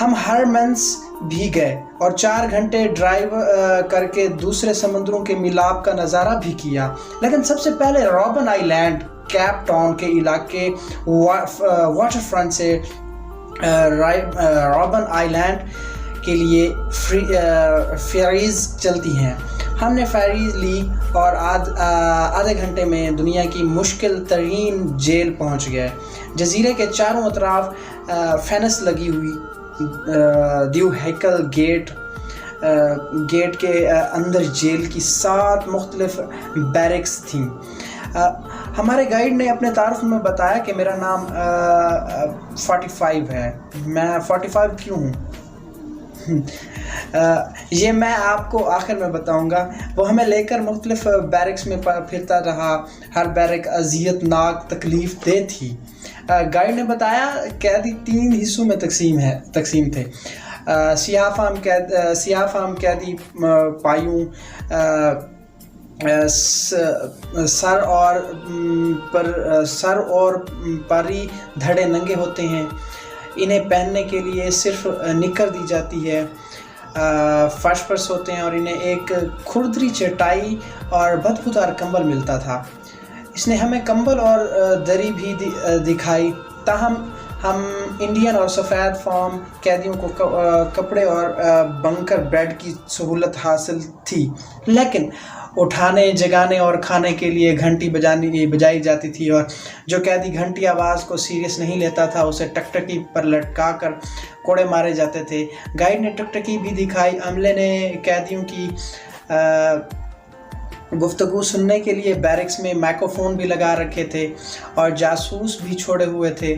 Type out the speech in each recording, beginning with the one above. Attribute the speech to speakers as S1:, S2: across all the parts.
S1: ہم ہرمنس بھی گئے اور 4 گھنٹے ڈرائیو کر کے دوسرے سمندروں کے میلاب کا نظارہ بھی کیا، لیکن سب سے پہلے رابن آئی لینڈ، کیپ ٹاؤن کے علاقے واٹر فرنٹ سے رابن آئی لینڈ کے لیے فیریز چلتی ہیں۔ ہم نے فیریز لی اور آدھے گھنٹے میں دنیا کی مشکل ترین جیل پہنچ گئے۔ جزیرے کے چاروں اطراف فینس لگی ہوئی دیو ہیکل گیٹ کے اندر جیل کی 7 مختلف بیرکس تھیں۔ ہمارے گائیڈ نے اپنے تعارف میں بتایا کہ میرا نام 45 ہے۔ میں 45 کیوں ہوں یہ میں آپ کو آخر میں بتاؤں گا۔ وہ ہمیں لے کر مختلف بیرکس میں پھرتا رہا، ہر بیرک اذیت ناک تکلیف دہ تھی۔ گائیڈ نے بتایا قیدی 3 حصوں میں تقسیم تھے۔ سیاہ فام قیدی پایوں، سر اور پاری دھڑے ننگے ہوتے ہیں، انہیں پہننے کے لیے صرف نکر دی جاتی ہے، فرش پر سوتے ہیں اور انہیں ایک کھردری چٹائی اور بدبودار کمبل ملتا تھا۔ اس نے ہمیں کمبل اور دری بھی دکھائی، تاہم ہم انڈین اور سفید فام قیدیوں کو کپڑے اور بنکر بیڈ کی سہولت حاصل تھی، لیکن اٹھانے، جگانے اور کھانے کے لیے گھنٹی بجائی جاتی تھی، اور جو قیدی گھنٹی آواز کو سیریس نہیں لیتا تھا اسے ٹکٹکی پر لٹکا کر کوڑے مارے جاتے تھے۔ گائیڈ نے ٹکٹکی بھی دکھائی۔ عملے نے قیدیوں کی گفتگو سننے کے لیے بیرکس میں مائکروفون بھی لگا رکھے تھے اور جاسوس بھی چھوڑے ہوئے تھے۔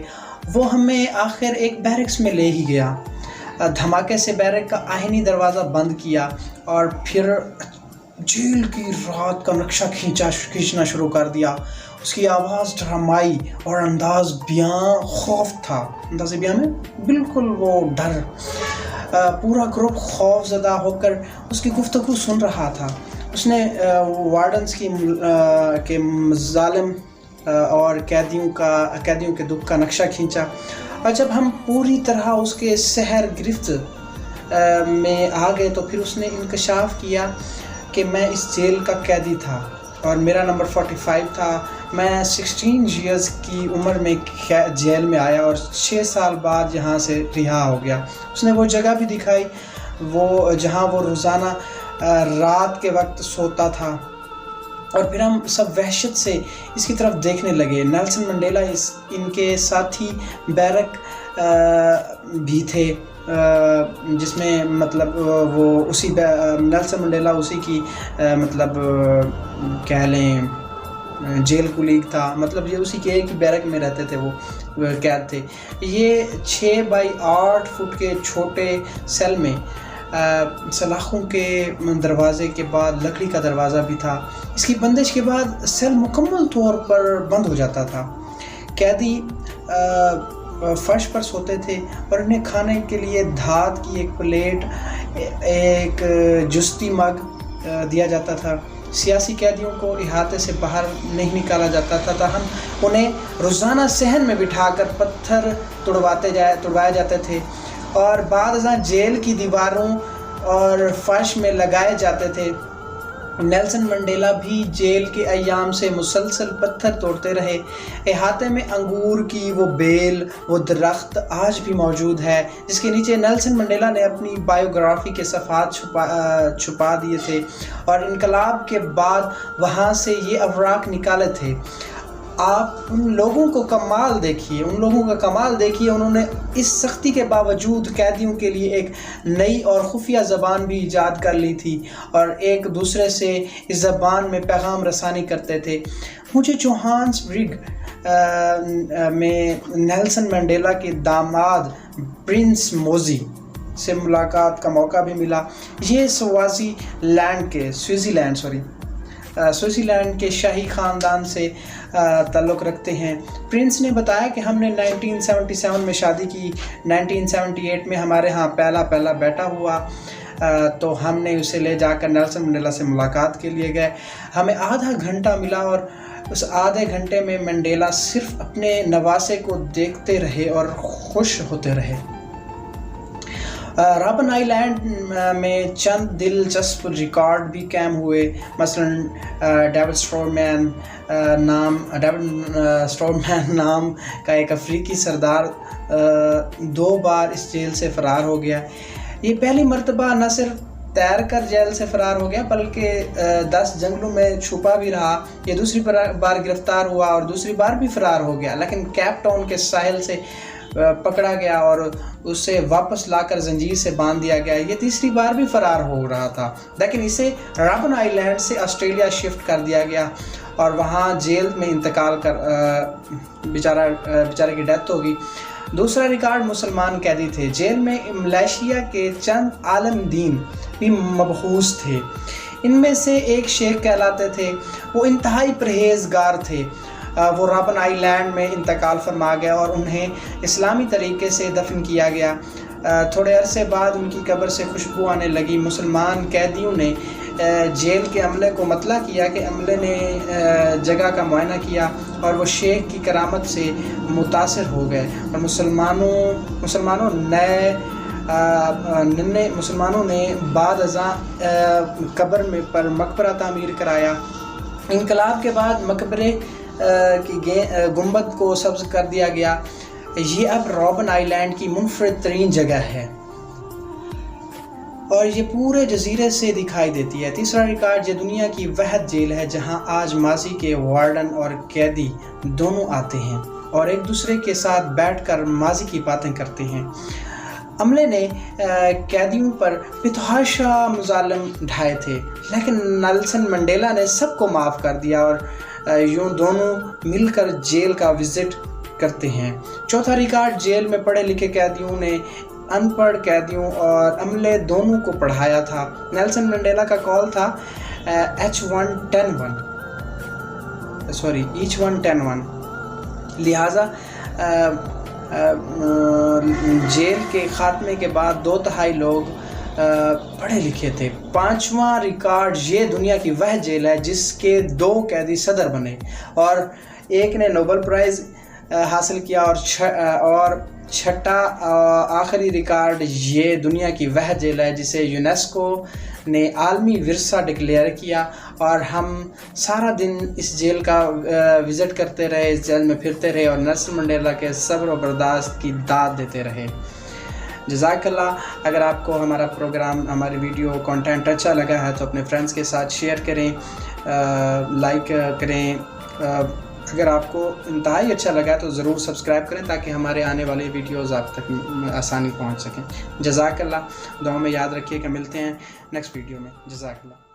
S1: وہ ہمیں آخر ایک بیرکس میں لے ہی گیا، دھماکے سے بیرک کا آہنی دروازہ بند کیا اور پھر جیل کی رات کا نقشہ کھینچنا شروع کر دیا۔ اس کی آواز ڈرامائی اور انداز بیان خوف تھا، انداز بیان میں بالکل وہ ڈر۔ پورا گروپ خوف زدہ ہو کر اس کی گفتگو سن رہا تھا۔ اس نے وارڈنز کے مظالم اور قیدیوں کے دکھ کا نقشہ کھینچا، اور جب ہم پوری طرح اس کے سحر گرفت میں آ گئے تو پھر اس نے انکشاف کیا کہ میں اس جیل کا قیدی تھا اور میرا نمبر 45 تھا۔ میں 16 ایئرز کی عمر میں جیل میں آیا اور 6 سال بعد یہاں سے رہا ہو گیا۔ اس نے وہ جگہ بھی دکھائی جہاں وہ روزانہ رات کے وقت سوتا تھا، اور پھر ہم سب وحشت سے اس کی طرف دیکھنے لگے۔ نیلسن منڈیلا ان کے ساتھی بیرک بھی تھے، جس میں مطلب وہ اسی نیلسن منڈیلا اسی کی مطلب کہہ لیں جیل کولیگ تھا، مطلب یہ اسی کے ایک ہی بیرک میں رہتے تھے، وہ قید تھے۔ یہ 6 بائی 8 فٹ کے چھوٹے سیل میں سلاخوں کے دروازے کے بعد لکڑی کا دروازہ بھی تھا۔ اس کی بندش کے بعد سیل مکمل طور پر بند ہو جاتا تھا۔ قیدی فرش پر سوتے تھے اور انہیں کھانے کے لیے دھات کی ایک پلیٹ، ایک جستی مگ دیا جاتا تھا۔ سیاسی قیدیوں کو احاطے سے باہر نہیں نکالا جاتا تھا، تاہم انہیں روزانہ صحن میں بٹھا کر پتھر توڑوائے جاتے تھے اور بعض ازاں جیل کی دیواروں اور فرش میں لگائے جاتے تھے۔ نیلسن منڈیلا بھی جیل کے ایام سے مسلسل پتھر توڑتے رہے۔ احاطے میں انگور کی وہ بیل، وہ درخت آج بھی موجود ہے جس کے نیچے نیلسن منڈیلا نے اپنی بائیوگرافی کے صفحات چھپا دیے تھے اور انقلاب کے بعد وہاں سے یہ اوراق نکالے تھے۔ آپ ان لوگوں کا کمال دیکھیے، انہوں نے اس سختی کے باوجود قیدیوں کے لیے ایک نئی اور خفیہ زبان بھی ایجاد کر لی تھی اور ایک دوسرے سے اس زبان میں پیغام رسانی کرتے تھے۔ مجھے جوہانسبرگ میں نیلسن منڈیلا کے داماد پرنس موزی سے ملاقات کا موقع بھی ملا۔ یہ سوئٹزرلینڈ کے شاہی خاندان سے تعلق رکھتے ہیں۔ پرنس نے بتایا کہ ہم نے 1977 میں شادی کی، 1978 میں ہمارے ہاں پہلا بیٹا ہوا تو ہم نے اسے لے جا کر نیلسن منڈیلا سے ملاقات کے لیے گئے۔ ہمیں آدھا گھنٹہ ملا اور اس آدھے گھنٹے میں منڈیلا صرف اپنے نواسے کو دیکھتے رہے اور خوش ہوتے رہے۔ رابن آئی لینڈ میں چند دلچسپ ریکارڈ بھی قائم ہوئے، مثلا ڈیوڈ اسٹورمین نام کا ایک افریقی سردار 2 بار اس جیل سے فرار ہو گیا۔ یہ پہلی مرتبہ نہ صرف تیر کر جیل سے فرار ہو گیا بلکہ 10 جنگلوں میں چھپا بھی رہا۔ یہ دوسری بار گرفتار ہوا اور دوسری بار بھی فرار ہو گیا، لیکن کیپ ٹاؤن کے ساحل سے پکڑا گیا اور اسے واپس لا کر زنجیر سے باندھ دیا گیا۔ یہ تیسری بار بھی فرار ہو رہا تھا، لیکن اسے رابن آئی لینڈ سے آسٹریلیا شفٹ کر دیا گیا اور وہاں جیل میں انتقال کر بیچارے کی ڈیتھ ہوگی۔ دوسرا ریکارڈ مسلمان قیدی تھے۔ جیل میں ملیشیا کے چند عالم دین بھی مبعوث تھے۔ ان میں سے ایک شیخ کہلاتے تھے، وہ انتہائی پرہیزگار تھے۔ وہ رابن آئی لینڈ میں انتقال فرما گئے اور انہیں اسلامی طریقے سے دفن کیا گیا۔ تھوڑے عرصے بعد ان کی قبر سے خوشبو آنے لگی۔ مسلمان قیدیوں نے جیل کے عملے کو مطلع کیا کہ عملے نے جگہ کا معائنہ کیا اور وہ شیخ کی کرامت سے متاثر ہو گئے اور مسلمانوں نے بعد ازاں قبر میں پر مقبرہ تعمیر کرایا۔ انقلاب کے بعد مقبرے کی گنبد کو سبز کر دیا گیا۔ یہ اب رابن آئی لینڈ کی منفرد ترین جگہ ہے اور یہ پورے جزیرے سے دکھائی دیتی ہے۔ تیسرا ریکارڈ، یہ دنیا کی واحد جیل ہے جہاں آج ماضی کے وارڈن اور قیدی دونوں آتے ہیں اور ایک دوسرے کے ساتھ بیٹھ کر ماضی کی باتیں کرتے ہیں۔ عملے نے قیدیوں پر بتحاشا مظالم ڈھائے تھے، لیکن نیلسن منڈیلا نے سب کو معاف کر دیا اور یوں دونوں مل کر جیل کا وزٹ کرتے ہیں۔ چوتھا ریکارڈ، جیل میں پڑھے لکھے قیدیوں نے ان پڑھ قیدیوں اور عملے دونوں کو پڑھایا تھا۔ نیلسن منڈیلا کا قول تھا ایچ ون ٹین ون، لہٰذا جیل کے خاتمے کے بعد 2/3 لوگ پڑھے لکھے تھے۔ 5واں ریکارڈ، یہ دنیا کی وہ جیل ہے جس کے 2 قیدی صدر بنے اور ایک نے نوبل پرائز حاصل کیا، اور چھٹا آخری ریکارڈ، یہ دنیا کی وہ جیل ہے جسے یونیسکو نے عالمی ورثہ ڈکلیئر کیا اور ہم سارا دن اس جیل کا وزٹ کرتے رہے، اس جیل میں پھرتے رہے اور نیلسن منڈیلا کے صبر و برداشت کی داد دیتے رہے۔ جزاک اللہ۔ اگر آپ کو ہمارا پروگرام، ہماری ویڈیو کنٹینٹ اچھا لگا ہے تو اپنے فرینڈس کے ساتھ شیئر کریں، لائک کریں۔ اگر آپ کو انتہائی اچھا لگا تو ضرور سبسکرائب کریں تاکہ ہمارے آنے والے ویڈیوز آپ تک آسانی پہنچ سکیں۔ جزاک اللہ۔ دعاؤں میں یاد رکھیے کہ ملتے ہیں نیکسٹ ویڈیو میں۔ جزاک اللہ۔